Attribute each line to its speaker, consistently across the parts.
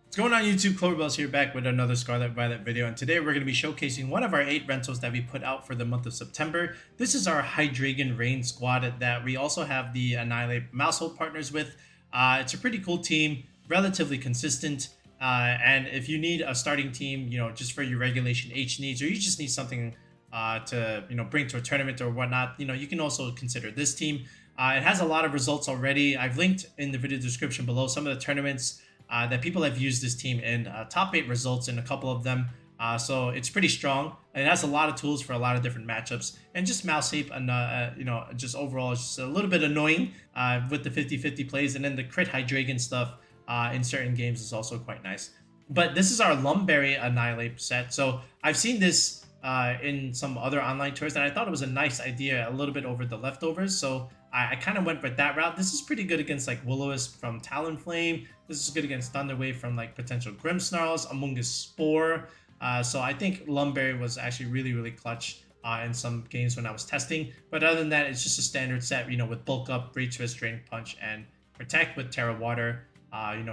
Speaker 1: What's going on YouTube? Cloverbell's here back with another Scarlet Violet video, and today we're going to be showcasing one of our 8 rentals that we put out for the month of September. This is our Hydreigon Rain squad that we also have the Annihilape Maushold partners with. It's a pretty cool team, relatively consistent, and if you need a starting team, just for your regulation H needs, or you just need something to bring to a tournament or whatnot, you can also consider this team. It has a lot of results already. I've linked in the video description below some of the tournaments that people have used this team in. Top 8 results in a couple of them, so it's pretty strong. It has a lot of tools for a lot of different matchups, and just Maushold, and just overall it's just a little bit annoying with the 50-50 plays, and then the crit Hydreigon stuff in certain games is also quite nice. But this is our Lumberry Annihilape set, so I've seen this in some other online tours, and I thought it was a nice idea, a little bit over the leftovers, so I kind of went with that route. This is pretty good against like Will-O-Wisp from Talonflame. This is good against Thunderwave from like potential Grimmsnarls, Amoongus Spore. So I think Lumberry was actually really clutch in some games when I was testing. But other than that, it's just a standard set, with Bulk Up, Great Twist, Draining Punch, and Protect with Terra Water.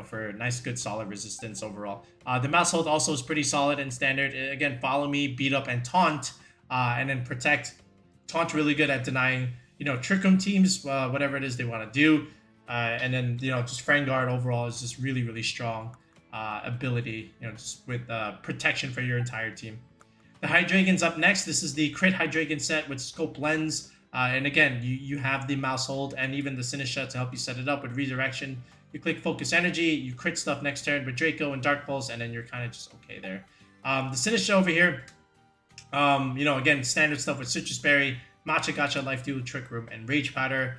Speaker 1: For nice, good, solid resistance overall. The Maushold also is pretty solid and standard. Again, Follow Me, Beat Up, and Taunt, and then Protect. Taunt really good at denying Trick Room teams, whatever it is they want to do. And then, just Friend Guard overall is just really strong ability, just with protection for your entire team. The Hydreigon's up next. This is the Crit Hydreigon set with Scope Lens. And again, you have the Maushold and even the Sinistcha to help you set it up with redirection. You click Focus Energy, you crit stuff next turn with Draco and Dark Pulse, and then you're kind of just okay there. The Sinistcha over here, again, standard stuff with Citrus Berry, Matcha Gotcha, Life Steal, Trick Room, and Rage Powder.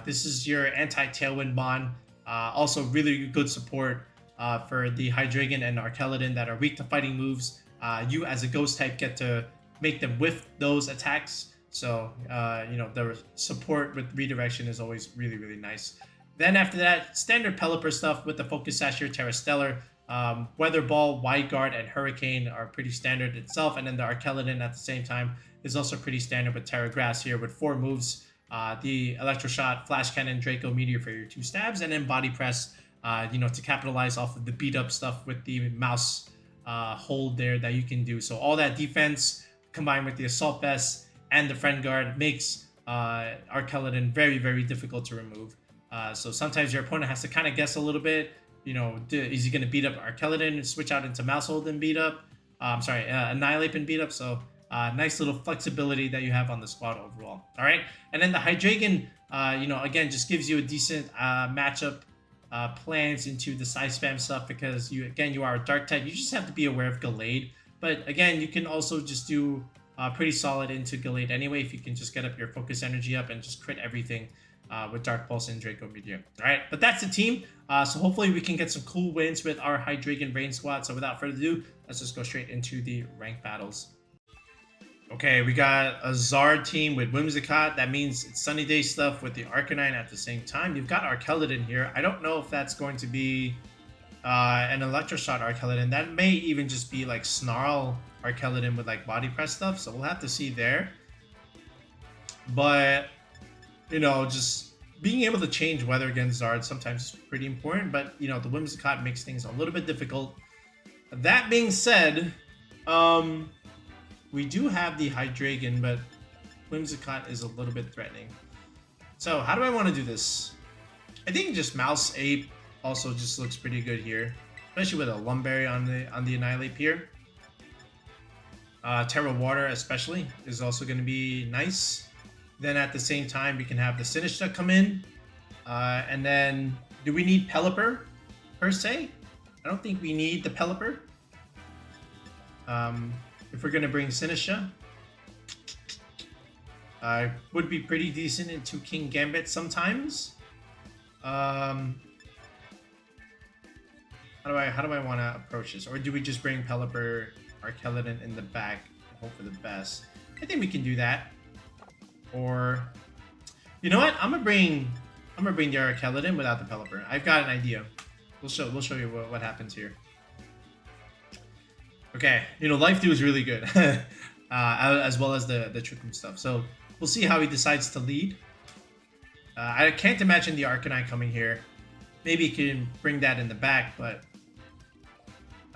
Speaker 1: This is your anti-Tailwind Mon. Also really good support for the Hydreigon and Archaludon that are weak to fighting moves. You as a ghost type get to make them whiff those attacks. So, the support with redirection is always really nice. Then after that, standard Pelipper stuff with the Focus Sash here, Terra Stellar. Weather Ball, Wide Guard, and Hurricane are pretty standard itself. And then the Archaludon at the same time is also pretty standard with Terra Grass here with 4 moves. The Electroshot, Flash Cannon, Draco, Meteor for your 2 stabs, and then Body Press, to capitalize off of the beat up stuff with the mouse hold there that you can do. So all that defense combined with the Assault Vest and the Friend Guard makes Archaludon very difficult to remove. So sometimes your opponent has to kind of guess a little bit, is he going to beat up Archaludon and switch out into Maushold and beat up? Annihilape and beat up. So nice little flexibility that you have on the squad overall. All right. And then the Hydreigon, again, just gives you a decent matchup plans into the Psyspam stuff because you are a dark type. You just have to be aware of Gallade. But again, you can also just do pretty solid into Gallade anyway if you can just get up your focus energy up and just crit everything with Dark Pulse and Draco Meteor. All right, but that's the team. So hopefully we can get some cool wins with our Hydreigon Rain squad. So without further ado, let's just go straight into the ranked battles. Okay, we got a Zard team with Whimsicott. That means it's Sunny Day stuff with the Arcanine at the same time. You've got Archaludon here. I don't know if that's going to be an Electroshot Archaludon. That may even just be like Snarl Archaludon with like Body Press stuff. So we'll have to see there. But just being able to change weather against Zard sometimes is pretty important, but, the Whimsicott makes things a little bit difficult. That being said, we do have the Hydreigon, but Whimsicott is a little bit threatening. So how do I want to do this? I think just Maushold also just looks pretty good here, especially with a Lumberry on the Annihilape here. Terra Water especially is also going to be nice. Then at the same time, we can have the Sinistcha come in. And then, do we need Pelipper, per se? I don't think we need the Pelipper. If we're going to bring Sinistcha. Would be pretty decent into Kingambit sometimes. How do I want to approach this? Or do we just bring Pelipper, Archaludon in the back and hope for the best? I think we can do that. Or, you know what? I'm gonna bring the Archaludon without the Pelipper. I've got an idea. We'll show you what happens here. Okay, Life Steal is really good, as well as the Trick Room stuff. So we'll see how he decides to lead. I can't imagine the Arcanine coming here. Maybe he can bring that in the back, but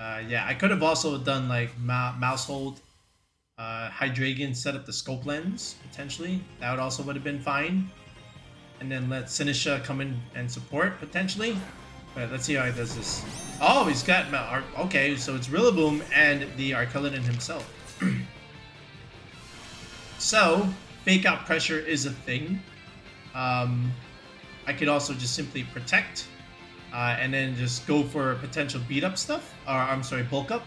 Speaker 1: Yeah, I could have also done like Maushold, Hydreigon, set up the scope lens potentially. That would have been fine. And then let Sinistcha come in and support potentially. But let's see how he does this. Oh, he's got okay, so it's Rillaboom and the Archaludon himself. So fake out pressure is a thing. I could also just simply protect. And then just go for potential beat up stuff, or I'm sorry, bulk up.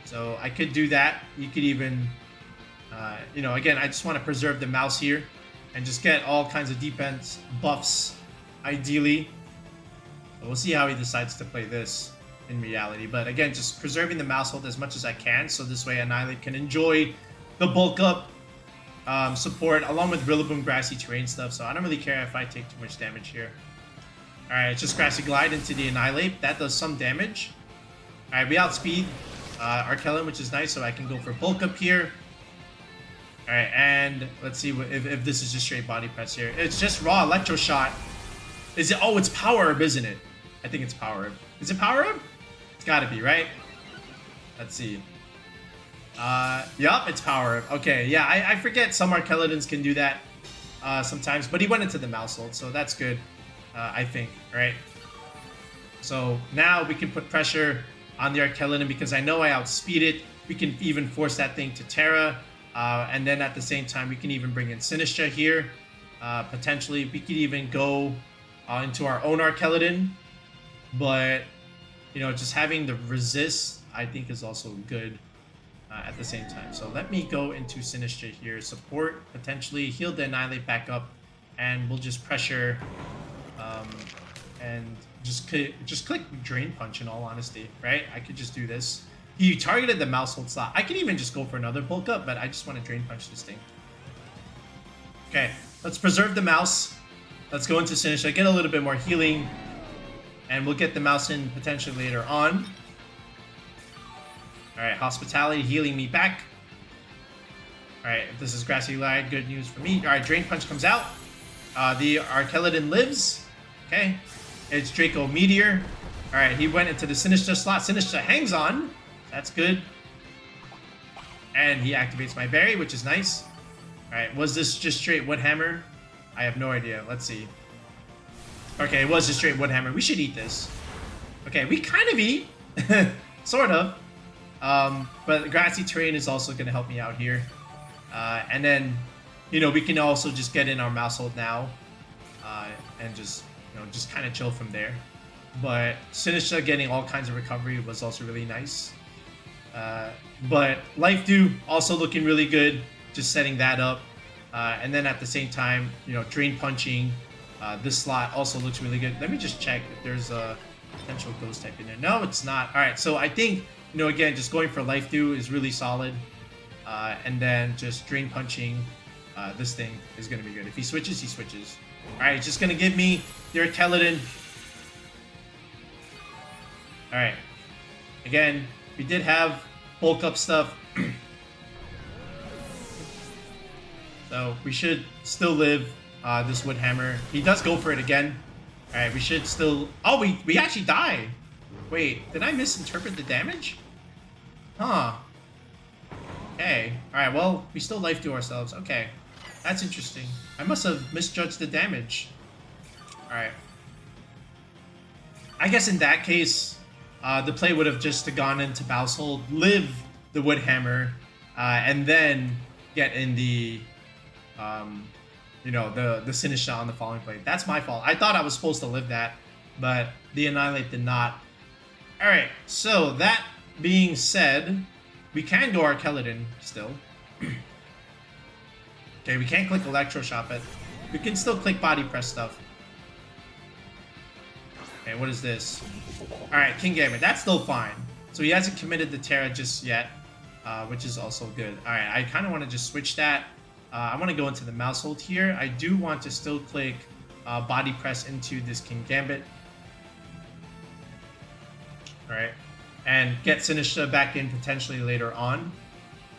Speaker 1: So I could do that. You could even, you know, again, I just want to preserve the mouse here and just get all kinds of defense buffs, ideally. So we'll see how he decides to play this in reality. But again, just preserving the Maushold as much as I can, so this way Annihilape can enjoy the bulk up support along with Rillaboom grassy terrain stuff. So I don't really care if I take too much damage here. Alright, it's just Grassy Glide into the Annihilape. That does some damage. Alright, we outspeed Archaludon, which is nice, so I can go for bulk up here. Alright, and let's see if this is just straight body press here. It's just raw Electro Shot. Is it? Oh, it's Power Herb, isn't it? I think it's Power Herb. Is it Power Herb? It's gotta be, right? Let's see. Yup, it's Power Herb. Okay, yeah, I forget some Archaludons can do that sometimes, but he went into the Maushold, so that's good. I think, right? So now we can put pressure on the Archaludon because I know I outspeed it. We can even force that thing to Terra. And then at the same time, we can even bring in Sinistcha here. Potentially, we could even go into our own Archaludon. But, you know, just having the resist, I think, is also good at the same time. So let me go into Sinistcha here. Support, potentially heal the Annihilape back up. And we'll just pressure... and just click Drain Punch, in all honesty, right? I could just do this. He targeted the Maushold slot. I could even just go for another bulk up, but I just want to Drain Punch this thing. Okay, let's preserve the mouse. Let's go into Sinistcha, get a little bit more healing, and we'll get the mouse in potentially later on. Alright, Hospitality healing me back. Alright, if this is Grassy Glide, good news for me. Alright, Drain Punch comes out. The Archaludon lives. Okay, it's Draco Meteor. Alright, he went into the Sinistcha slot. Sinistcha hangs on. That's good. And he activates my berry, which is nice. Alright, was this just straight Wood Hammer? I have no idea. Let's see. Okay, it was just straight Wood Hammer. We should eat this. Okay, we kind of eat. Sort of. But Grassy Terrain is also going to help me out here. And then, you know, we can also just get in our Maushold now. And just... you know, just kind of chill from there. But Sinistcha getting all kinds of recovery was also really nice. But Life Dew also looking really good, just setting that up. And then at the same time, you know, Drain Punching this slot also looks really good. Let me just check if there's a potential Ghost type in there. No, it's not. All right, so I think, you know, again, just going for Life Dew is really solid. And then just Drain Punching this thing is going to be good. If he switches, he switches. Alright, just gonna give me the Archaludon. Alright. Again, we did have bulk up stuff. So we should still live this Wood Hammer. He does go for it again. Alright, we should still... oh, we actually die. Wait, did I misinterpret the damage? Huh. Okay. Alright, well, we still life to ourselves. Okay. That's interesting. I must have misjudged the damage. Alright. I guess in that case, the play would have just gone into Maushold, live the Wood Hammer, and then get in the, you know, the Sinistcha on the following play. That's my fault. I thought I was supposed to live that, but the Annihilape did not. Alright, so that being said, we can go Archaludon still. Okay, we can't click Electro Shot, but we can still click Body Press stuff. Okay, what is this? Alright, Kingambit. That's still fine. So he hasn't committed the Terra just yet, which is also good. Alright, I kind of want to just switch that. I want to go into the Maushold here. I do want to still click Body Press into this Kingambit. Alright, and get Sinistcha back in potentially later on.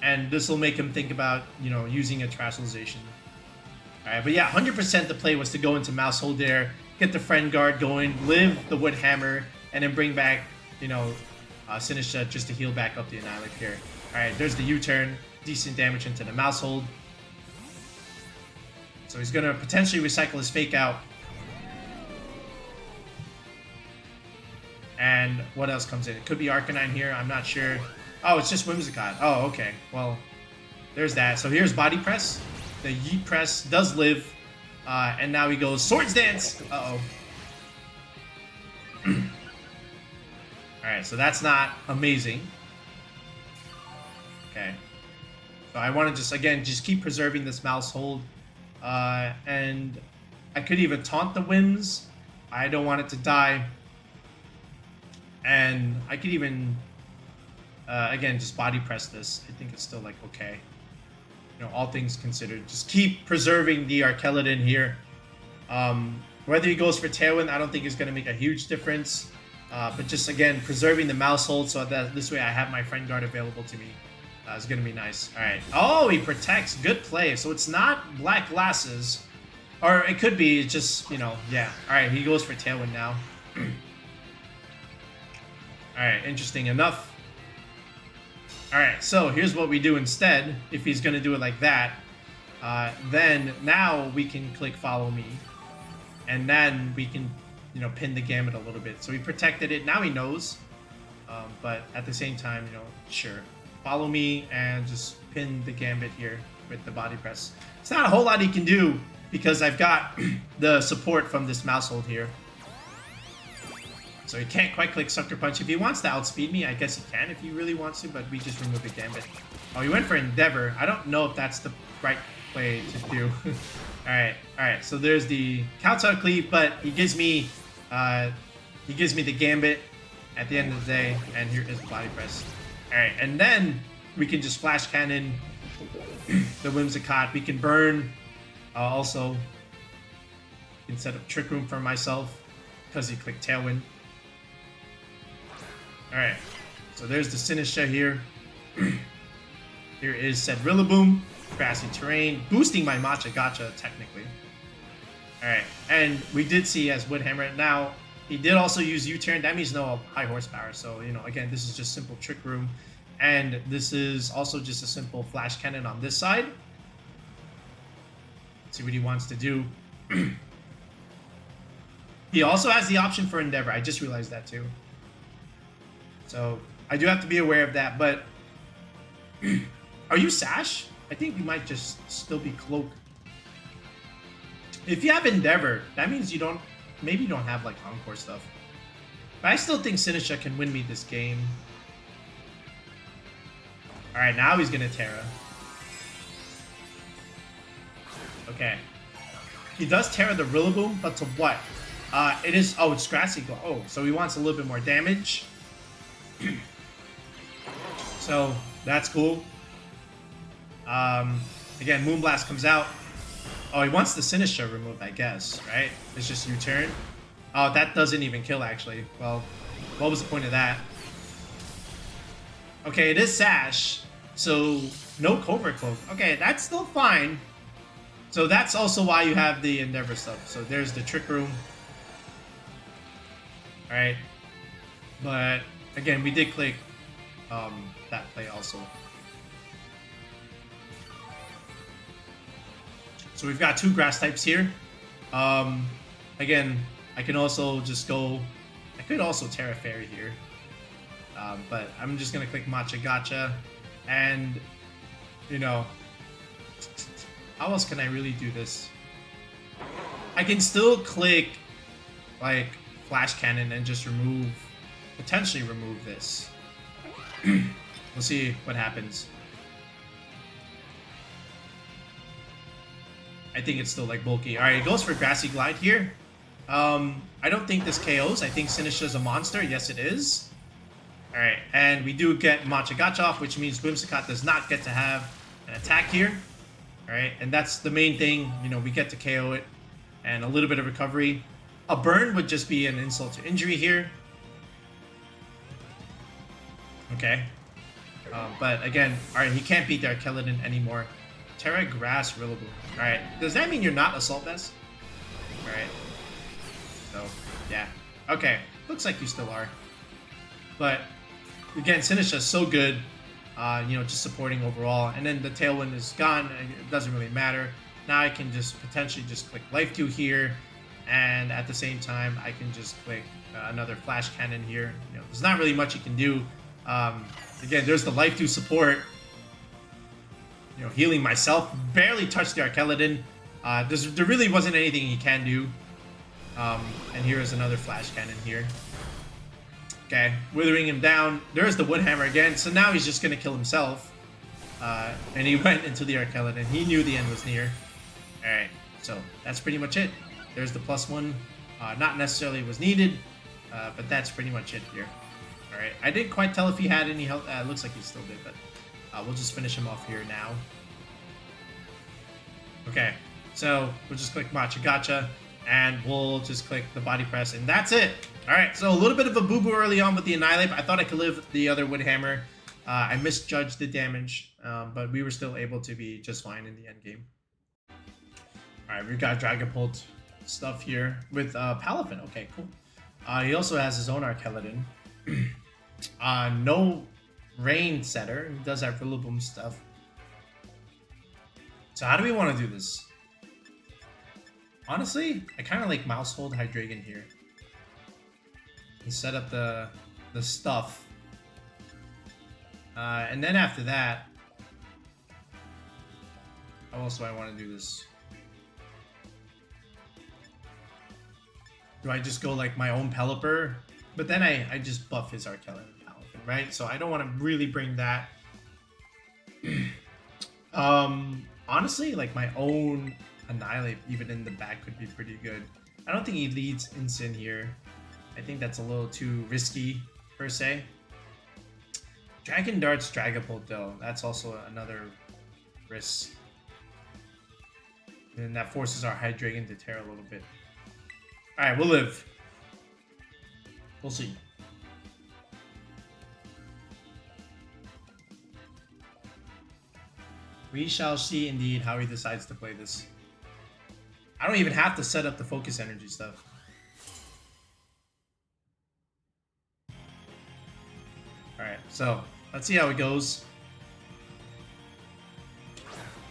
Speaker 1: And this will make him think about, you know, using a Terastallization. Alright, but yeah, 100% the play was to go into Maushold there, get the Friend Guard going, live the Wood Hammer, and then bring back, you know, Sinistcha just to heal back up the Annihilape here. Alright, there's the U-turn. Decent damage into the Maushold. So he's gonna potentially recycle his Fake Out. And what else comes in? It could be Arcanine here, I'm not sure. Oh, it's just Whimsicott. Oh, okay. Well, there's that. So here's Body Press. The Yeet Press does live. And now he goes Swords Dance! Uh-oh. Alright, so that's not amazing. Okay. So I want to just, again, just keep preserving this Maushold. And I could even taunt the Whims. I don't want it to die. And I could even, again, just Body Press this. I think it's still, like, okay. You know, all things considered. Just keep preserving the Archaludon here. Whether he goes for Tailwind, I don't think is going to make a huge difference. But just, again, preserving the Maushold so that this way I have my Friend Guard available to me. It's going to be nice. Alright. Oh, he protects. Good play. So it's not Black Glasses. Or it could be just, you know, yeah. Alright, he goes for Tailwind now. Alright, interesting enough. Alright, so here's what we do instead. If he's going to do it like that. Then now we can click Follow Me. And then we can, you know, pin the Gambit a little bit. So he protected it. Now he knows. But at the same time, you know, sure. Follow Me and just pin the Gambit here with the Body Press. It's not a whole lot he can do because I've got the support from this Maushold here. So he can't quite click Sucker Punch. If he wants to outspeed me, I guess he can if he really wants to, but we just remove the Gambit. Oh, he went for Endeavor. I don't know if that's the right play to do. Alright, so there's the Countdown Cleave, but he gives me the Gambit at the end of the day, and here is the Body Press. Alright, and then we can just Flash Cannon the Whimsicott. We can burn also. I can set up Trick Room for myself because he clicked Tailwind. Alright, so there's the Sinistcha here. Here is said Rillaboom, Grassy Terrain, boosting my Machagacha technically. Alright, and we did see as Woodhammer. Now, he did also use U-turn. That means no high horsepower. So, you know, again, this is just simple Trick Room. And this is also just a simple Flash Cannon on this side. Let's see what he wants to do. He also has the option for Endeavor. I just realized that too. So, I do have to be aware of that. But, are you Sash? I think we might just still be Cloak. If you have Endeavor, that means you don't... Maybe you don't have, like, Encore stuff. But I still think Sinistcha can win me this game. Alright, now he's gonna Terra. Okay. He does Terra the Rillaboom, but to what? It is... Oh, it's Grassy Glow. Oh, so he wants a little bit more damage. So, that's cool. Again, Moonblast comes out. Oh, he wants the Sinistcha removed, I guess, right? It's just U-turn. Oh, that doesn't even kill, actually. Well, what was the point of that? Okay, it is Sash, so no Covert Cloak. Okay, that's still fine. So that's also why you have the Endeavor stuff. So there's the Trick Room. Alright. But, again, we did click that play also. So we've got two grass types here. Again, I can also just go... I could also Terra Fairy here. But I'm just going to click Machagacha. And, you know... How else can I really do this? I can still click, like, Flash Cannon and just remove... Potentially remove this. We'll see what happens. I think it's still like bulky. Alright, he goes for Grassy Glide here. I don't think this KOs. I think Sinistcha is a monster. Yes, it is. Alright, and we do get Machagacha off, which means Whimsicott does not get to have an attack here. Alright, and that's the main thing. You know, we get to KO it. And a little bit of recovery. A burn would just be an insult to injury here. Okay. But again, alright, he can't beat the Archaludon anymore. Terra Grass Rillaboom. Alright, does that mean you're not Assault Vest? Alright. So, yeah. Okay, looks like you still are. But, again, Sinistcha is so good, you know, just supporting overall. And then the Tailwind is gone. It doesn't really matter. Now I can just potentially just click Life 2 here. And at the same time, I can just click another Flash Cannon here. You know, there's not really much you can do. Again, there's the Life 2 support. You know, healing myself. Barely touched the Archaludon. There really wasn't anything he can do. And here is another Flash Cannon here. Okay, withering him down. There's the Wood Hammer again. So now he's just going to kill himself. And he went into the Archaludon. He knew the end was near. Alright, so that's pretty much it. There's the +1. Not necessarily was needed, but that's pretty much it here. Alright, I didn't quite tell if he had any health. It looks like he still did, but we'll just finish him off here now. Okay, so we'll just click Matcha Gotcha, and we'll just click the Body Press, and that's it. Alright, so a little bit of a boo-boo early on with the Annihilape. I thought I could live the other Wood Hammer. I misjudged the damage, but we were still able to be just fine in the end game. Alright, we've got Dragapult stuff here with Palafin. Okay, cool. He also has his own Archaludon. No Rain Setter. He does have Rillaboom stuff. So how do we want to do this? Honestly, I kind of like Maushold Hydreigon here. And set up the stuff. And then after that, how else do I want to do this? Do I just go like my own Pelipper? But then I just buff his Archaludon and Palafin, right? So I don't want to really bring that. Honestly, like my own Annihilape, even in the back, could be pretty good. I don't think he leads Incin here. I think that's a little too risky, per se. Dragon Darts Dragapult, though. That's also another risk. And that forces our Hydreigon to tear a little bit. Alright, we'll live. We'll see. We shall see indeed how he decides to play this. I don't even have to set up the focus energy stuff. Alright, so let's see how it goes.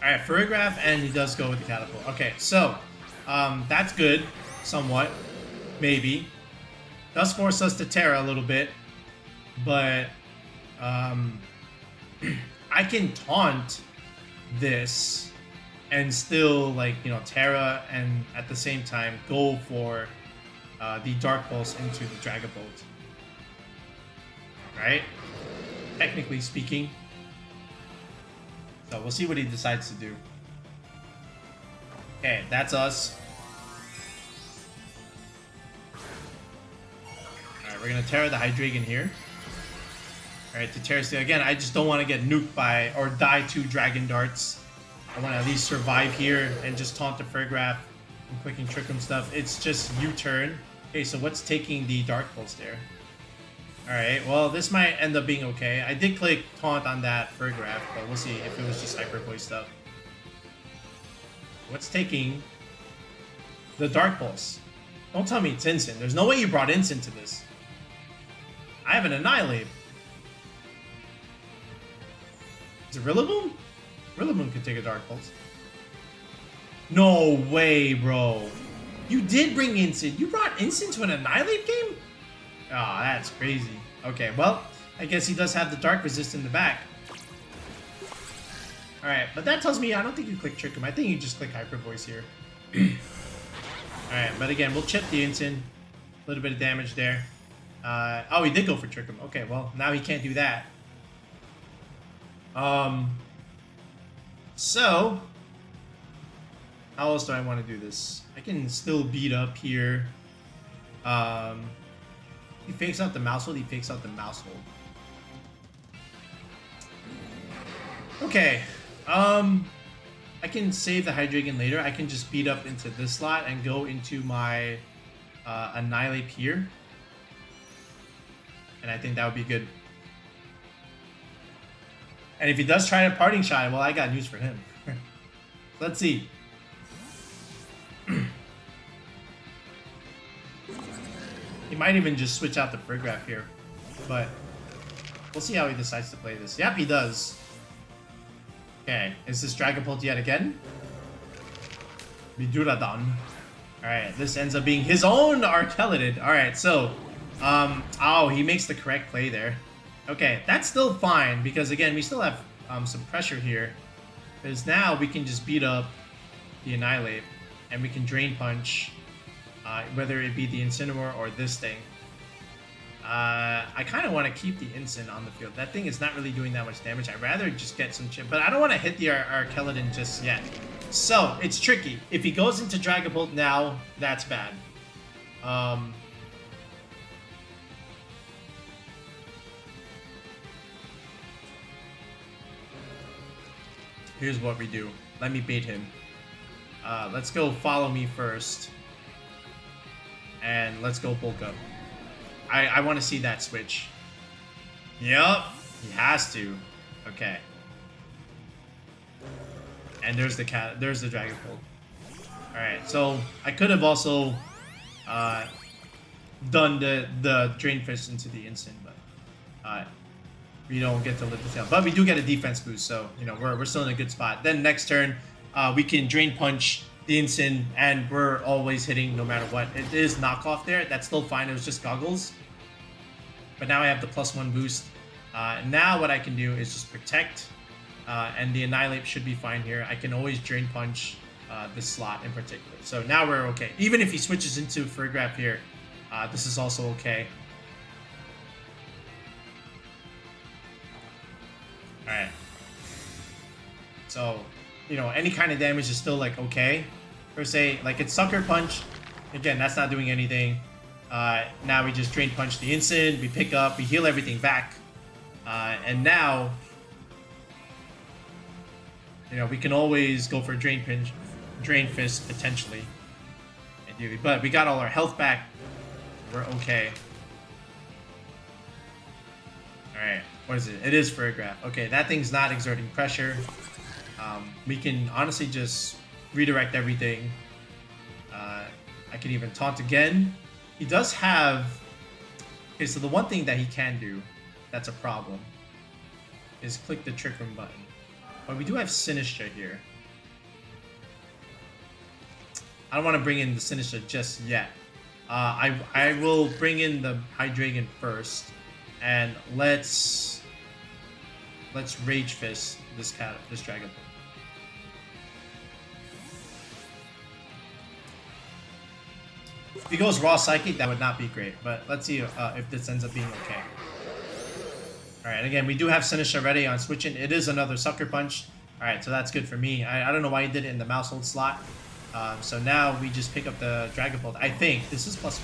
Speaker 1: Alright, Farigiraf, and he does go with the Catapult. Okay, so that's good, somewhat. Maybe. Does force us to Terra a little bit, but I can taunt this and still, like, you know, Terra, and at the same time go for the Dark Pulse into the Dragapult. Right? Technically speaking. So we'll see what he decides to do. Okay, that's us. Alright, we're gonna Terra the Hydreigon here. Alright, to Terra Steel. Again, I just don't want to get nuked by or die to Dragon Darts. I want to at least survive here and just taunt the Farigiraf and clicking Trick Room stuff. It's just U-turn. Okay, so what's taking the Dark Pulse there? Alright, well, this might end up being okay. I did click taunt on that Farigiraf, but we'll see if it was just Hyper Voice stuff. What's taking the Dark Pulse? Don't tell me it's Incin. There's no way you brought Incin to this. I have an Annihilape. Is it Rillaboom? Rillaboom could take a Dark Pulse. No way, bro. You did bring Incin. You brought Incin to an Annihilape game? Oh, that's crazy. Okay, well, I guess he does have the Dark Resist in the back. Alright, but that tells me I don't think you click Trick Him. I think you just click Hyper Voice here. Alright, but again, we'll chip the Incin. A little bit of damage there. Oh, he did go for Trick Him. Okay, well, now he can't do that. So, how else do I want to do this? I can still beat up here. He fakes out the Maushold, he fakes out the Maushold. Okay. I can save the Hydreigon later. I can just beat up into this slot and go into my Annihilape here. And I think that would be good. And if he does try to Parting Shot, well, I got news for him. Let's see. He might even just switch out the Farigiraf here. But We'll see how he decides to play this. Yep, he does. Okay, is this Dragapult yet again? Bidooradon. Alright, this ends up being his own Archaludon. Alright, so... oh, he makes the correct play there. Okay, that's still fine, because again, we still have some pressure here. Because now we can just beat up the Annihilape, and we can Drain Punch, whether it be the Incineroar or this thing. I kind of want to keep the Incin on the field. That thing is not really doing that much damage. I'd rather just get some chip, but I don't want to hit the Archaludon just yet. So, it's tricky. If he goes into Dragapult now, that's bad. Here's what we do. Let me bait him. Let's go Follow Me first. And let's go Bulk Up. I want to see that switch. Yup. He has to. Okay. And there's the Dragapult. Alright, so I could have also done the Drain Fist into the Incin, but we don't get to lift the tail. But we do get a defense boost, so you know we're still in a good spot. Then next turn, we can Drain Punch the Incin, and we're always hitting no matter what. It is knockoff there. That's still fine. It was just goggles. But now I have the +1 boost. Now what I can do is just protect, and the Annihilape should be fine here. I can always Drain Punch this slot in particular. So now we're okay. Even if he switches into Farigiraf here, this is also okay. Alright. So, you know, any kind of damage is still like okay. Per se, like it's Sucker Punch. Again, that's not doing anything. Now we just Drain Punch the Incin, we pick up, we heal everything back. And now, you know, we can always go for a Drain Fist potentially. But we got all our health back. We're okay. Alright, what is it? It is Farigiraf. Okay, that thing's not exerting pressure. We can honestly just redirect everything. I can even taunt again. He does have... Okay, so the one thing that he can do that's a problem is click the Trick Room button. But we do have Sinistcha here. I don't want to bring in the Sinistcha just yet. I will bring in the Hydreigon first. And let's Rage Fist this Dragapult. If he goes Raw Psychic, that would not be great. But let's see if this ends up being okay. Alright, again, we do have Sinistcha ready on switching. It is another Sucker Punch. Alright, so that's good for me. I don't know why he did it in the Maushold slot. So now we just pick up the Dragapult. I think this is +1.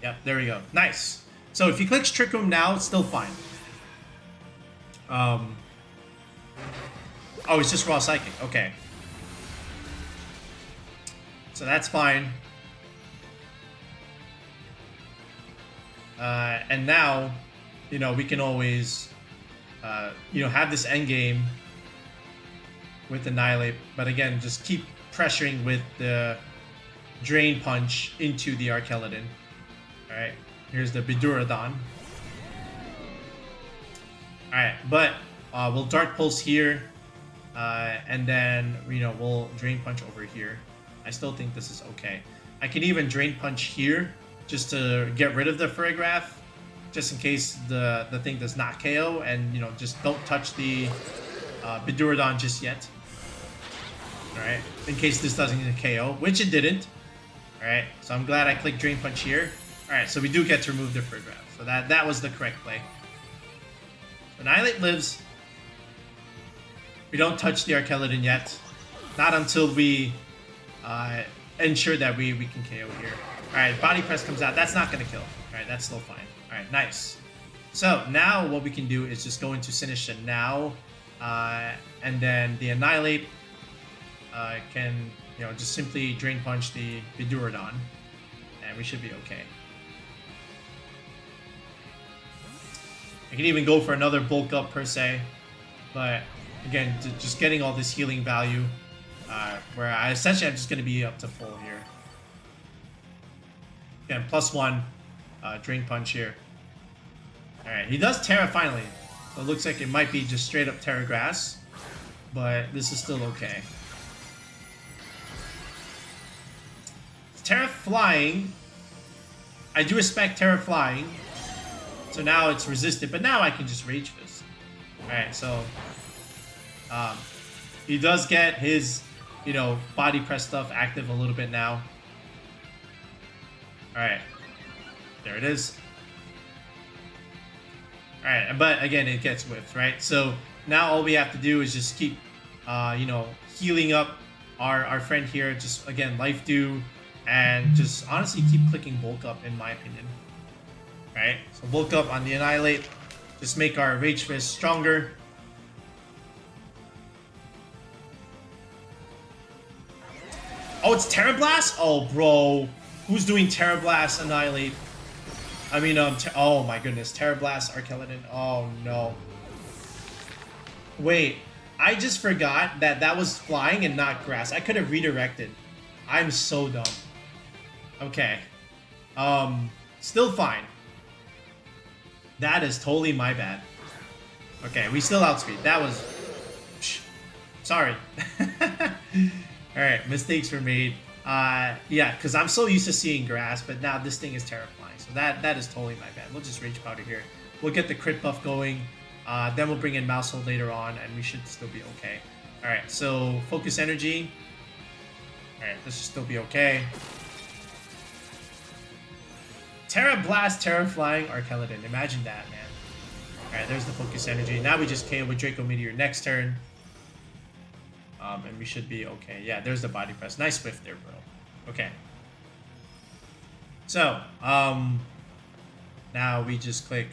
Speaker 1: Yep, there we go. Nice. So if he clicks Trick Room now, it's still fine. Oh, it's just Raw Psychic. Okay. So that's fine. And now, you know, we can always, you know, have this endgame with Annihilape. But again, just keep pressuring with the Drain Punch into the Archaludon. Alright. Here's the Bidooradon. Alright, but we'll Dark Pulse here. And then, you know, we'll Drain Punch over here. I still think this is okay. I can even Drain Punch here just to get rid of the Farigiraf. Just in case the thing does not KO. And, you know, just don't touch the Bidooradon just yet. Alright, in case this doesn't get a KO, which it didn't. Alright, so I'm glad I clicked Drain Punch here. Alright, so we do get to remove the Farigiraf. So that was the correct play. Annihilate lives. We don't touch the Archaludon yet. Not until we ensure that we can KO here. Alright, Body Press comes out. That's not going to kill. Alright, that's still fine. Alright, nice. So now what we can do is just go into Sinistcha now. And then the Annihilape can, you know, just simply Drain Punch the Bidooradon. And we should be okay. I can even go for another bulk up per se, but again, just getting all this healing value, where I essentially I'm just going to be up to full here. Again, +1 Drain Punch here. All right, he does Terra finally. So it looks like it might be just straight up Terra Grass, but this is still okay. Terra Flying. I do respect Terra Flying. So now it's resisted, but now I can just Rage Fist. Alright, so he does get his, you know, body press stuff active a little bit now. Alright. There it is. Alright, but again, it gets whiffed, right? So now all we have to do is just keep, you know, healing up our friend here. Just, again, Life Dew, and just honestly keep clicking Bulk Up, in my opinion. Alright, so Bulk Up on the Annihilape. Just make our Rage Fist stronger. Oh, it's Terra Blast? Oh, bro. Who's doing Terra Blast Annihilape? I mean, oh my goodness. Terra Blast Archaludon. Oh, no. Wait. I just forgot that that was flying and not grass. I could have redirected. I'm so dumb. Okay. Still fine. That is totally my bad. Okay, we still outspeed. That was... Sorry. Alright, mistakes were made. Yeah, because I'm so used to seeing grass, but now this thing is terrifying. So that is totally my bad. We'll just Rage Powder here. We'll get the crit buff going. Then we'll bring in Maushold later on, and we should still be okay. Alright, so Focus Energy. Alright, this should still be okay. Terra Blast, Terra Flying, Archaludon. Imagine that, man. Alright, there's the Focus Energy. Now we just KO with Draco Meteor next turn. And we should be okay. Yeah, there's the body press. Nice whiff there, bro. Okay. So, now we just click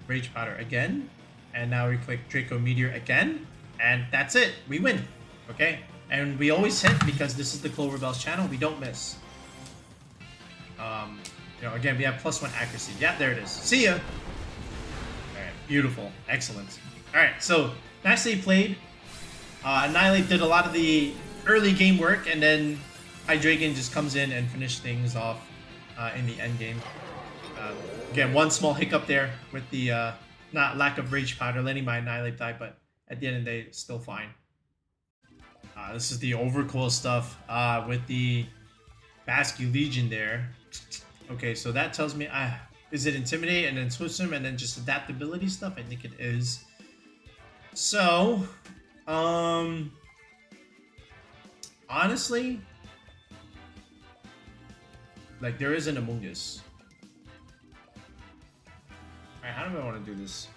Speaker 1: Rage Powder again. And now we click Draco Meteor again. And that's it. We win. Okay? And we always hit because this is the Clover Bells channel. We don't miss. You know, again, we have +1 accuracy. Yeah, there it is. See ya. Alright, beautiful. Excellent. Alright, so nicely played. Annihilape did a lot of the early game work, and then Hydreigon just comes in and finishes things off in the end game. Again, one small hiccup there with the not lack of Rage Powder, letting my Annihilape die, but at the end of the day, still fine. This is the Overqwil stuff with the Basculegion there. Okay, so that tells me, is it Intimidate and then Switch Swim and then just Adaptability stuff? I think it is. So, honestly, like, there is an Amoongus. Alright, how do I want to do this?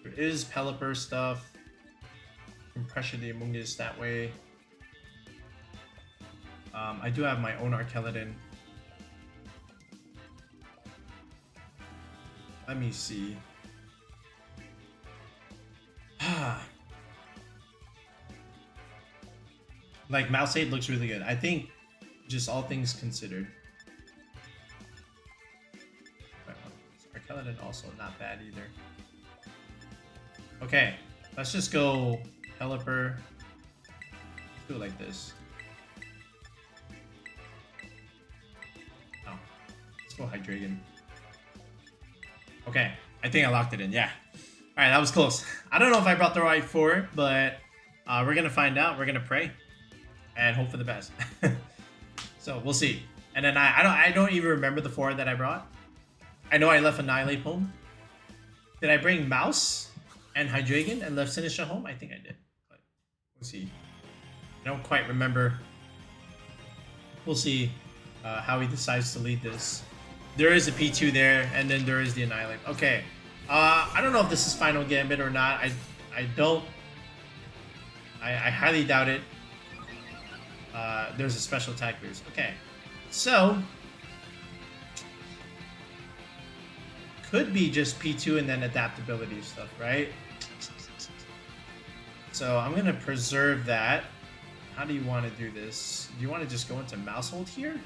Speaker 1: There is Pelipper stuff. Can pressure the Amoongus that way. I do have my own Archaludon. Let me see. Like, Maushold looks really good. I think, just all things considered. Archaludon also not bad either. Okay, let's just go Pelipper. Let's do it like this. Oh, let's go Hydreigon. Okay, I think I locked it in, yeah. Alright, that was close. I don't know if I brought the right four, but we're gonna find out. We're gonna pray and hope for the best. So we'll see. And then I don't even remember the four that I brought. I know I left Annihilape home. Did I bring Mouse and Hydreigon and left Sinistcha home? I think I did, but we'll see. I don't quite remember. We'll see how he decides to lead this. There is a P2 there, and then there is the Annihilape. Okay, I don't know if this is Final Gambit or not. I don't. I highly doubt it. There's a special attack boost. Okay, so could be just P2 and then adaptability stuff, right? So I'm gonna preserve that. How do you want to do this? Do you want to just go into Maushold here?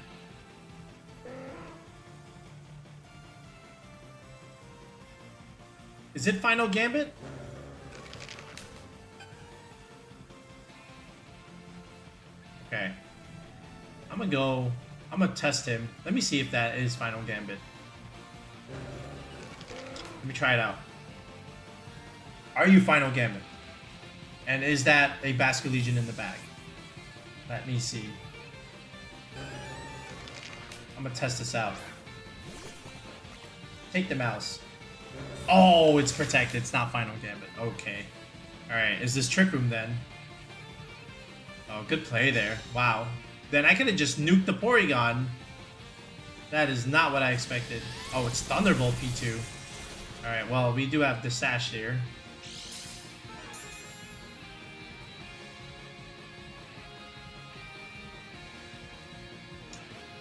Speaker 1: Is it Final Gambit? Okay. I'm gonna test him. Let me see if that is Final Gambit. Let me try it out. Are you Final Gambit? And is that a Basculegion in the bag? Let me see. I'm gonna test this out. Take the mouse. Oh, it's protected. It's not Final Gambit. Okay. Alright, is this Trick Room then? Oh, good play there. Wow. Then I could have just nuked the Porygon. That is not what I expected. Oh, it's Thunderbolt P2. Alright, well, we do have the Sash here.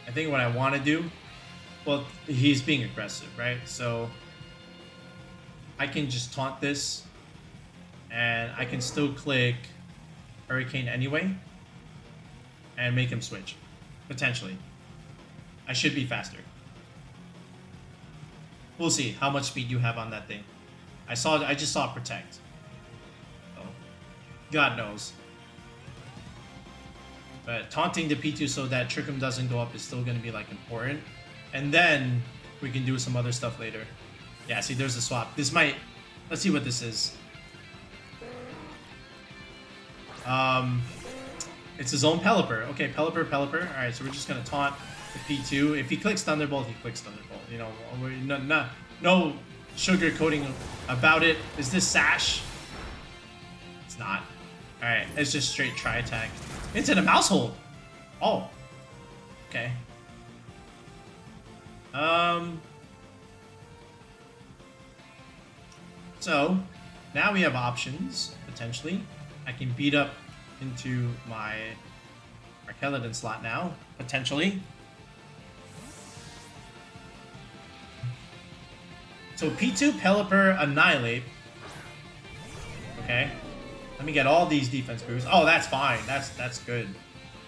Speaker 1: I think what I want to do... Well, he's being aggressive, right? So... I can just taunt this. And I can still click Hurricane anyway. And make him switch. Potentially. I should be faster. We'll see how much speed you have on that thing. I just saw Protect. So, God knows. But taunting the P2 so that Trick Room doesn't go up is still going to be like important. And then we can do some other stuff later. Yeah, see, there's a swap. This might... Let's see what this is. It's his own Pelipper. Okay, Pelipper. Alright, so we're just going to taunt the P2. If he clicks Thunderbolt, he clicks Thunderbolt. You know, no sugarcoating about it. Is this Sash? It's not. Alright, it's just straight Tri-Attack. Into the Maushold! Oh. Okay. So, now we have options, potentially. I can beat up into my Archaludon slot now, potentially. So P2, Pelipper, Annihilape. Okay. Let me get all these defense boosts. Oh, that's fine. That's good.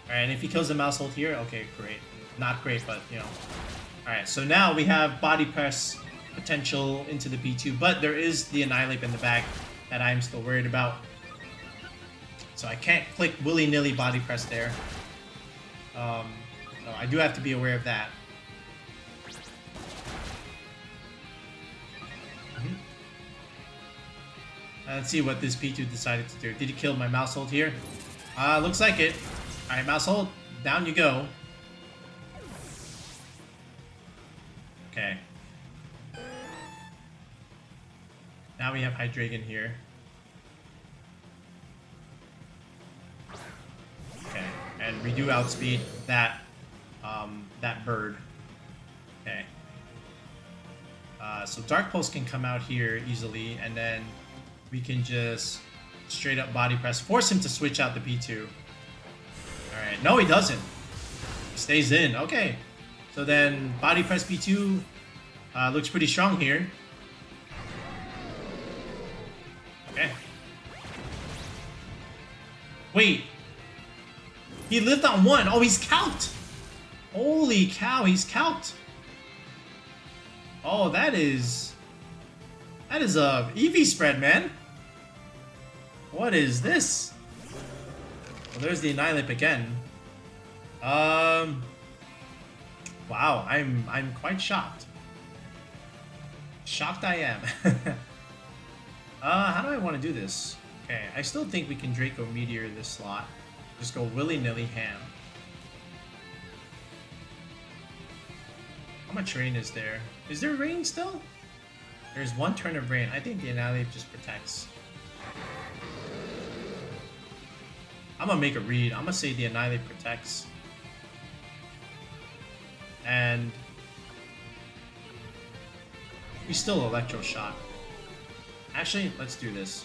Speaker 1: Alright, and if he kills the Maushold here, okay, great. Not great, but, you know. Alright, so now we have Body Press potential into the P2, but there is the Annihilape in the back that I'm still worried about. So I can't click willy-nilly Body Press there. So I do have to be aware of that. Let's see what this P2 decided to do. Did he kill my Maushold here? Looks like it. Alright, Maushold, down you go. Okay. Now we have Hydreigon here. Okay, and we do outspeed that that bird. Okay. So Dark Pulse can come out here easily, and then we can just straight up Body Press, force him to switch out the P2. Alright, no he doesn't. He stays in, okay. So then Body Press P2 looks pretty strong here. Okay. Wait. He lived on one. Oh, he's calced. Holy cow, he's calced. Oh, that is a EV spread, man. What is this? Well, there's the Annihilape again. Wow, I'm quite shocked. Shocked I am. How do I want to do this? Okay, I still think we can Draco Meteor this slot. Just go willy-nilly ham. How much rain is there? Is there rain still? There's one turn of rain. I think the Annihilape just protects. I'm gonna make a read. I'm gonna say the Annihilape protects. And we still Electro Shock. Actually, let's do this.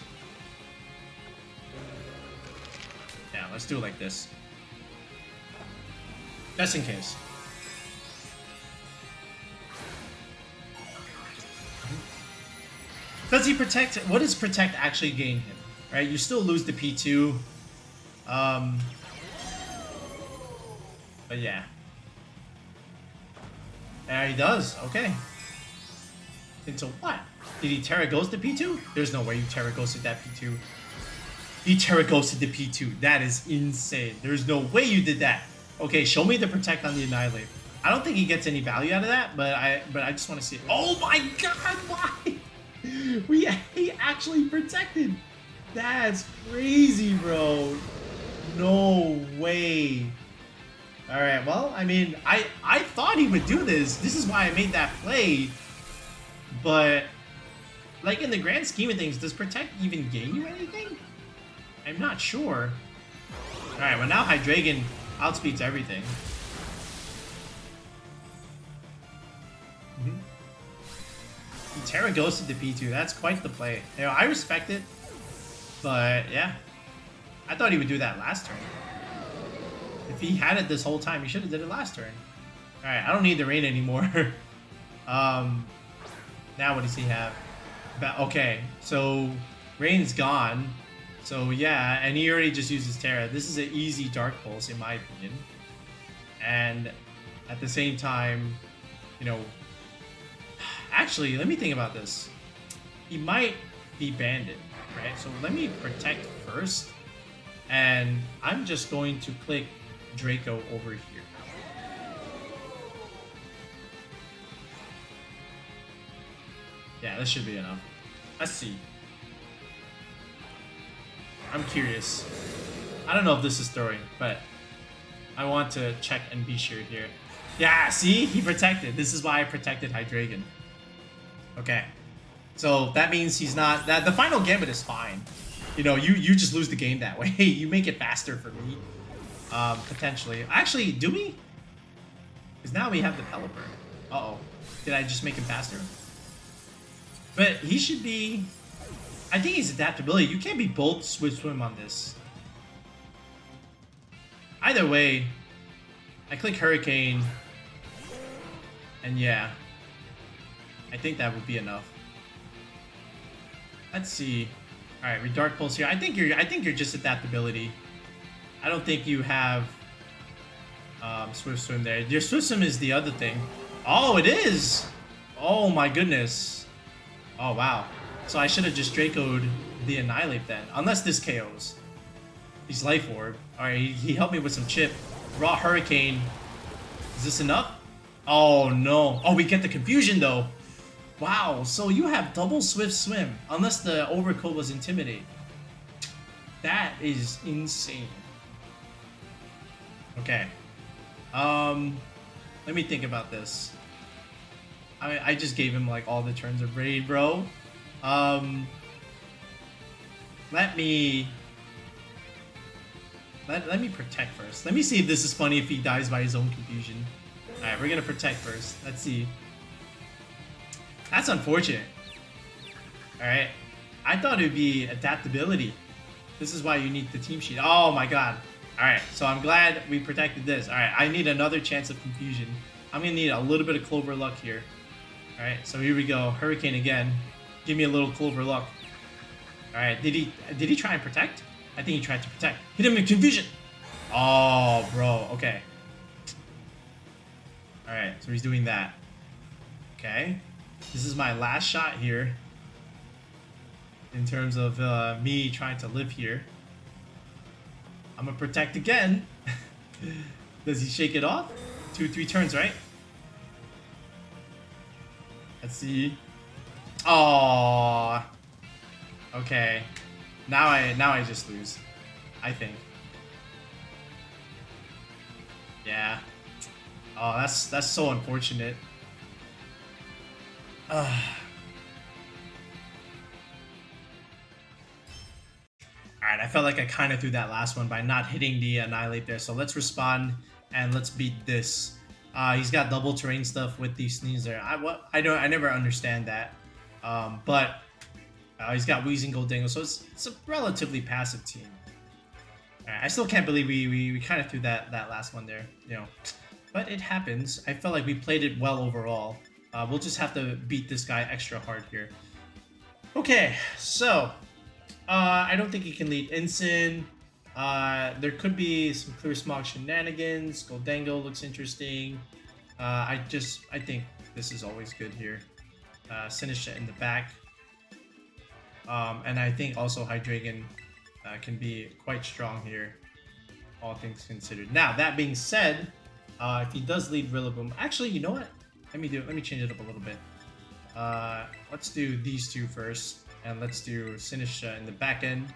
Speaker 1: Yeah, let's do it like this. Just in case. Does he protect? What does protect actually gain him? Right? You still lose the P2. But yeah. There he does. Okay. Into what? Did he Terra Ghost the P2? There's no way you Terra Ghosted that P2. He Terra Ghosted the P2. That is insane. There's no way you did that. Okay, show me the protect on the Annihilape. I don't think he gets any value out of that, but I just want to see it. Oh my god, why? He actually protected. That's crazy, bro. No way. All right, well, I mean, I thought he would do this. This is why I made that play. But like in the grand scheme of things, does protect even gain you anything? I'm not sure. All right, well now Hydreigon outspeeds everything. Terra goes to the P2. That's quite the play. You know, I respect it, but yeah, I thought he would do that last turn. If he had it this whole time, he should have did it last turn. All right, I don't need the rain anymore. Now what does he have? Okay, so rain's gone. So yeah, and he already just uses Terra. This is an easy Dark Pulse in my opinion. And at the same time, you know, actually, let me think about this. He might be Bandit, right? So let me protect first. And I'm just going to click Draco over here. Yeah, this should be enough. Let's see. I'm curious. I don't know if this is throwing, but I want to check and be sure here. Yeah, see? He protected. This is why I protected Hydreigon. Okay. So that means he's not... the final Gambit is fine. You know, you just lose the game that way. You make it faster for me. Potentially. Actually, do we? Because now we have the Pelipper. Uh-oh. Did I just make him faster? But he should be... I think he's adaptability. You can't be both Swift Swim on this. Either way, I click Hurricane. And yeah. I think that would be enough. Let's see. Alright, we Dark Pulse here. I think you're just adaptability. I don't think you have Swift Swim there. Your Swift Swim is the other thing. Oh, it is! Oh my goodness. Oh wow. So I should have just Draco'd the Annihilape then. Unless this KOs. He's Life Orb. Alright, he helped me with some chip. Raw Hurricane. Is this enough? Oh no. Oh, we get the confusion though. Wow, so you have double Swift Swim. Unless the Overqwil was Intimidate. That is insane. Okay. Let me think about this. I just gave him like all the turns of raid, bro. Let me protect first. Let me see if this is funny if he dies by his own confusion. Alright, we're gonna protect first. Let's see. That's unfortunate. Alright. I thought it would be adaptability. This is why you need the team sheet. Oh my god. Alright, so I'm glad we protected this. Alright, I need another chance of confusion. I'm gonna need a little bit of Clover luck here. Alright, so here we go. Hurricane again. Give me a little Clover luck. Alright, did he try and protect? I think he tried to protect. Hit him in confusion! Oh, bro, okay. Alright, so he's doing that. Okay. This is my last shot here. In terms of me trying to live here. I'm gonna protect again. Does he shake it off? 2-3 turns, right? Let's see. Oh. Okay. Now I just lose. I think. Yeah. Oh, that's so unfortunate. Alright, I felt like I kind of threw that last one by not hitting the Annihilape there. So let's respond and let's beat this. He's got double terrain stuff with the Sneasler. I never understand that. But he's got Weezing, Gholdengo, so it's a relatively passive team. Alright, I still can't believe we kind of threw that last one there, you know. But it happens. I felt like we played it well overall. We'll just have to beat this guy extra hard here. Okay, so I don't think he can lead Incin. There could be some Clear Smog shenanigans. Gholdengo looks interesting. I think this is always good here. Sinistcha in the back. And I think also Hydreigon can be quite strong here. all things considered. Now, that being said, if he does lead Rillaboom, actually, you know what? Let me change it up a little bit. Let's do these two first, and let's do Sinistcha in the back end.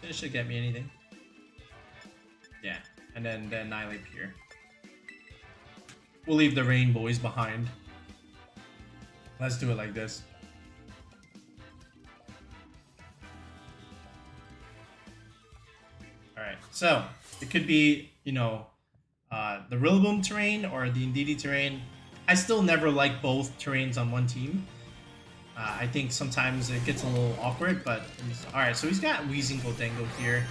Speaker 1: Sinistcha get me anything? Yeah, and then the Annihilape here. We'll leave the Rain Boys behind. Let's do it like this. Alright, so it could be, you know, the Rillaboom terrain or the Indeedee terrain. I still never like both terrains on one team. I think sometimes it gets a little awkward, but alright, so he's got Weezing Gholdengo here.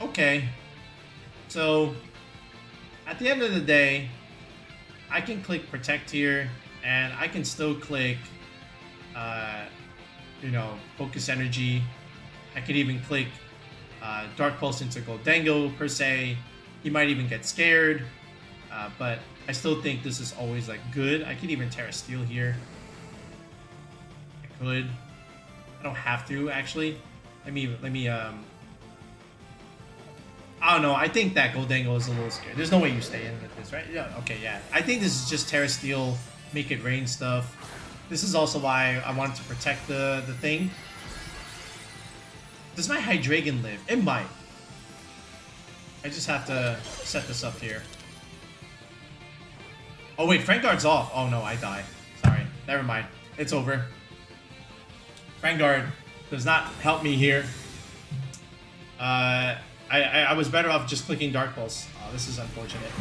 Speaker 1: Okay. So at the end of the day, I can click Protect here, and I can still click you know, Focus Energy. I could even click Dark Pulse into Gholdengo per se. He might even get scared, but I still think this is always like good. I could even Terra Steel here. I could. I don't have to actually. Let me I don't know. I think that Gholdengo is a little scared. There's no way you stay in with this, right? Yeah. Okay. Yeah. I think this is just Terra Steel, make it rain stuff. This is also why I wanted to protect the thing. Does my Hydreigon live? It might. I just have to set this up here. Oh wait, Frankguard's off. Oh no, I die. Sorry. Never mind. It's over. Frankguard does not help me here. I was better off just clicking Dark Pulse. Oh, this is unfortunate.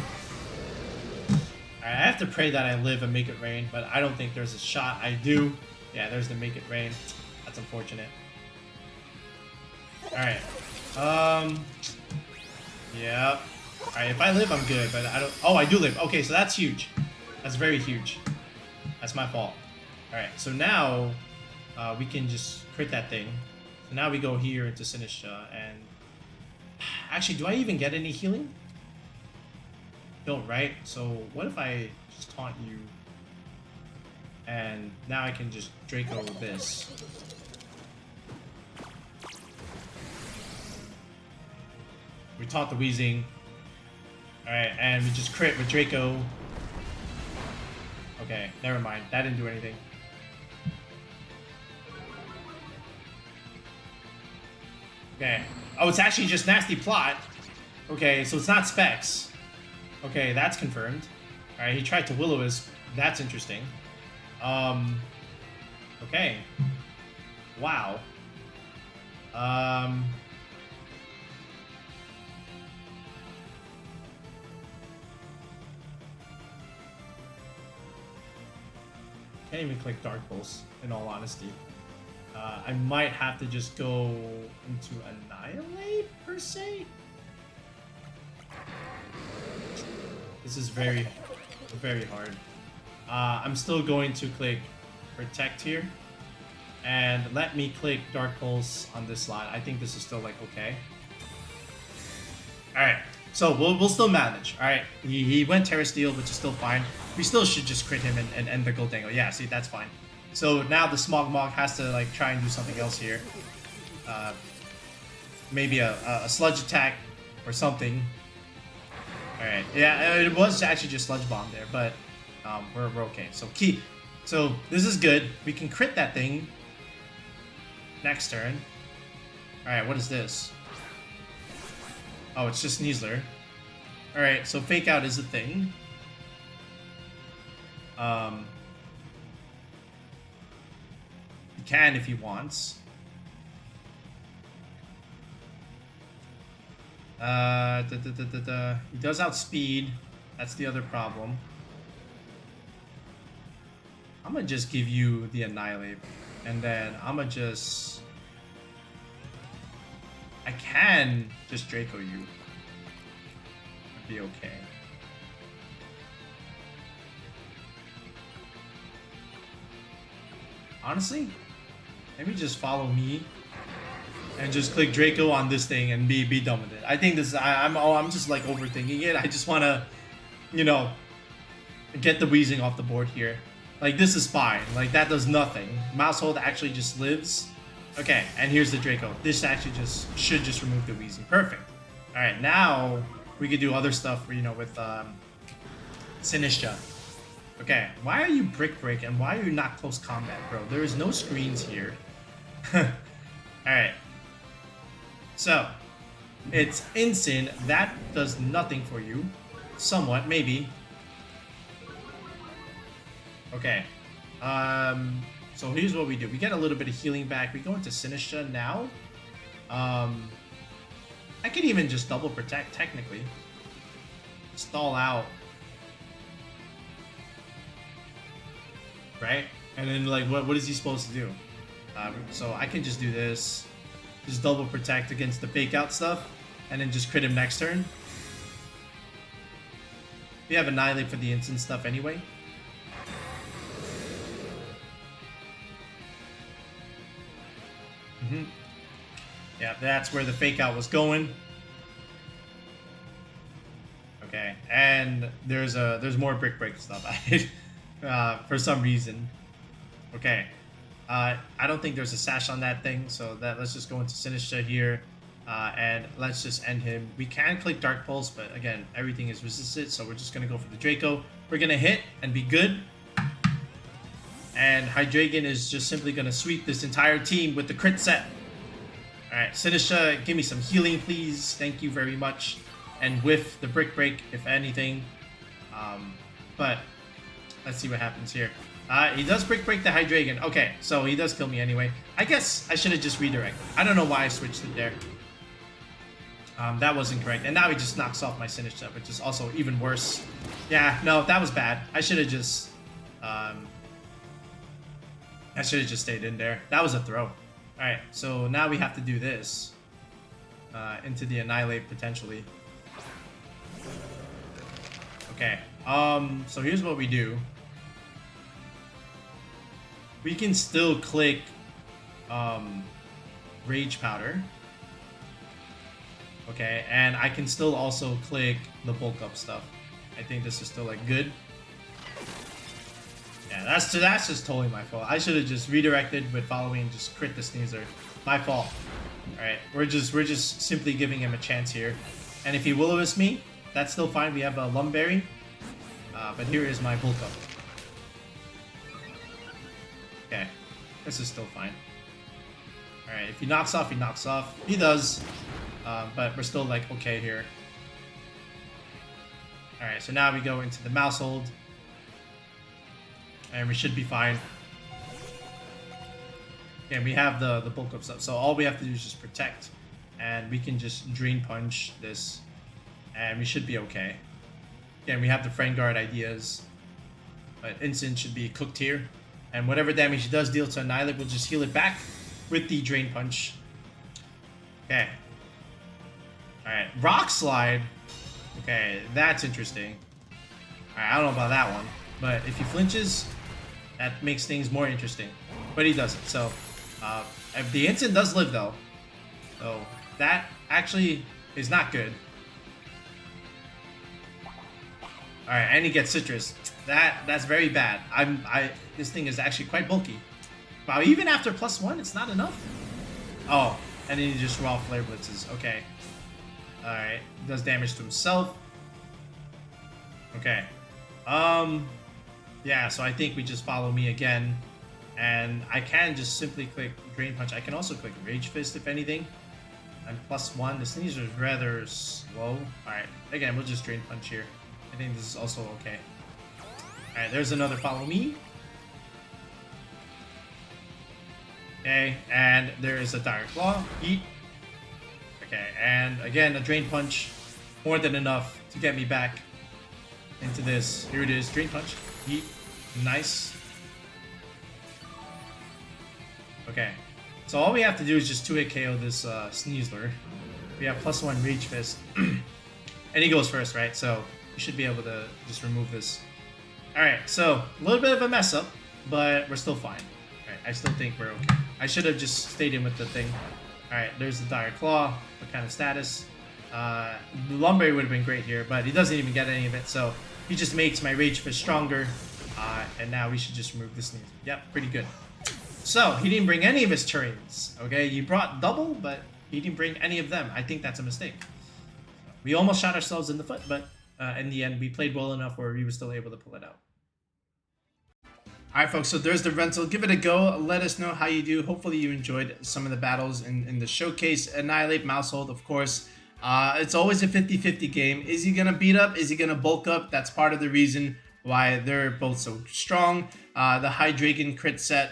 Speaker 1: Alright, I have to pray that I live and make it rain, but I don't think there's a shot. I do. Yeah, there's the make it rain. That's unfortunate. Alright. Yeah. Alright, if I live, I'm good, but I don't... Oh, I do live. Okay, so that's huge. That's very huge. That's my fault. Alright, so now we can just crit that thing. So now we go here into Sinistcha, and... Actually, do I even get any healing? Don't, right? So what if I just taunt you? And now I can just Draco with this. We taught the Weezing. Alright, and we just crit with Draco. Okay, never mind. That didn't do anything. Okay. Oh, it's actually just Nasty Plot. Okay, so it's not Specs. Okay, that's confirmed. Alright, he tried to Will-O-Wisp. That's interesting. Okay. Wow. Can't even click Dark Pulse, in all honesty. I might have to just go into Annihilate, per se? This is very, very hard. I'm still going to click Protect here. And let me click Dark Pulse on this slot. I think this is still, like, okay. Alright, so we'll still manage. Alright, he went Terra Steel, which is still fine. We still should just crit him and end the Gholdengo. Yeah, see, that's fine. So now the Smogmog has to like try and do something else here. Maybe a Sludge attack or something. Alright, yeah, it was actually just Sludge Bomb there, but we're okay. So so this is good. We can crit that thing next turn. Alright, what is this? Oh, it's just Sneasler. Alright, so Fake Out is a thing. He can if he wants. He does outspeed. That's the other problem. I'm gonna just give you the Annihilape, and then I'm gonna just... I can just Draco you. It'd be okay. Honestly, maybe just follow me and just click Draco on this thing and be done with it. I think this. I'm just like overthinking it. I just want to, you know, get the Weezing off the board here. Like this is fine. Like that does nothing. Maushold actually just lives. Okay, and here's the Draco. This actually should just remove the Weezing. Perfect. All right, now we could do other stuff, you know, with Sinistcha. Okay, why are you Brick Break and why are you not close combat, bro? There is no screens here. Alright. So, it's Incin. That does nothing for you. Somewhat, maybe. Okay. So here's what we do. We get a little bit of healing back. We go into Sinistcha now. I could even just double protect, technically. Stall out. Right? And then, like, what is he supposed to do? So I can just do this. Just double protect against the fake out stuff. And then just crit him next turn. We have Annihilape for the instant stuff anyway. Yeah, that's where the fake out was going. Okay, and there's more Brick Break stuff for some reason. Okay, I don't think there's a sash on that thing, so let's just go into Sinistcha here, and let's just end him. We can click Dark Pulse, but again, everything is resisted, so we're just gonna go for the Draco. We're gonna hit and be good. And Hydreigon is just simply gonna sweep this entire team with the crit set. Alright, Sinistcha, give me some healing, please. Thank you very much. And whiff the Brick Break, if anything. But let's see what happens here. He does Brick Break the Hydreigon. Okay, so he does kill me anyway. I guess I should have just redirected. I don't know why I switched it there. That wasn't correct. And now he just knocks off my Sinistcha, which is also even worse. Yeah, no, that was bad. I should have just... I should have just stayed in there. That was a throw. Alright, so now we have to do this. Into the Annihilape, potentially. Okay, so here's what we do. We can still click Rage Powder. Okay, and I can still also click the bulk up stuff. I think this is still like good. Yeah, that's just totally my fault. I should have just redirected with following and just crit the Sneasler. My fault. Alright, we're just simply giving him a chance here. And if he Will-O-Wisp me, that's still fine. We have a Lumberry. But here is my bulk up. Okay, this is still fine. Alright, if he knocks off, he knocks off. He does. But we're still like okay here. Alright, so now we go into the Maushold. And we should be fine. Yeah, we have the bulk up stuff. So all we have to do is just protect. And we can just Drain Punch this. And we should be okay. Again, we have the Friend Guard ideas. But Instant should be cooked here. And whatever damage he does deal to Annihilape, we'll just heal it back with the Drain Punch. Okay. Alright, Rock Slide. Okay, that's interesting. Alright, I don't know about that one. But if he flinches, that makes things more interesting. But he doesn't, so... the Instant does live, though. So, that actually is not good. Alright, and he gets Citrus. That's very bad. This thing is actually quite bulky. Wow, even after +1, it's not enough? Oh, and then he just raw Flare Blitzes. Okay. Alright, does damage to himself. Okay. Yeah, so I think we just follow me again. And I can just simply click Drain Punch. I can also click Rage Fist if anything. I'm +1. The Sneasler is rather slow. Alright, again, we'll just Drain Punch here. I think this is also okay. Alright, there's another follow me. Okay, and there is a Dire Claw. Eat. Okay, and again, a Drain Punch. More than enough to get me back into this. Here it is, Drain Punch. Eat. Nice. Okay, so all we have to do is just 2-hit KO this Sneasler. We have +1 Rage Fist. And he goes first, right? So we should be able to just remove this. Alright, so a little bit of a mess up, but we're still fine. Alright, I still think we're okay. I should have just stayed in with the thing. Alright, there's the Dire Claw. What kind of status? The Lumberry would have been great here, but he doesn't even get any of it, so he just makes my Rage Fist stronger. And now we should just remove this Sneasler. Yep, pretty good. So, he didn't bring any of his terrains, okay? You brought double, but he didn't bring any of them. I think that's a mistake. We almost shot ourselves in the foot, but in the end, we played well enough where we were still able to pull it out. Alright folks, so there's the rental. Give it a go. Let us know how you do. Hopefully you enjoyed some of the battles in the showcase. Annihilape, Maushold, of course. It's always a 50-50 game. Is he going to beat up? Is he going to bulk up? That's part of the reason why they're both so strong. The Hydreigon crit set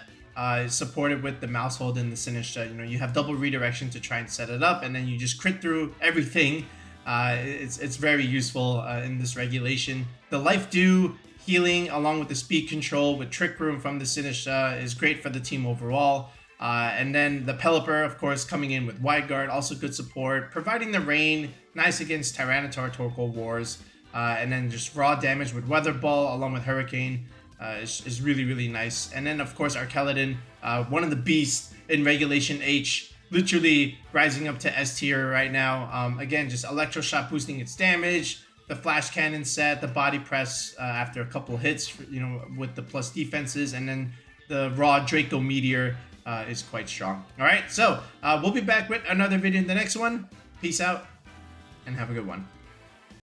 Speaker 1: is supported with the Maushold and the Sinistcha. You know, you have double redirection to try and set it up, and then you just crit through everything. It's very useful in this regulation. The Life Dew healing along with the speed control with Trick Room from the Sinistcha is great for the team overall. And then the Pelipper, of course, coming in with Wide Guard, also good support. Providing the rain, nice against Tyranitar, Torkoal Wars. And then just raw damage with Weather Ball along with Hurricane is really, really nice. And then, of course, Archaludon, one of the beasts in regulationH, literally rising up to S tier right now. Again, just Electro Shot boosting its damage. The Flash Cannon set, the Body Press after a couple hits, you know, with the plus defenses, and then the raw Draco Meteor is quite strong. All right, so we'll be back with another video in the next one. Peace out, and have a good one.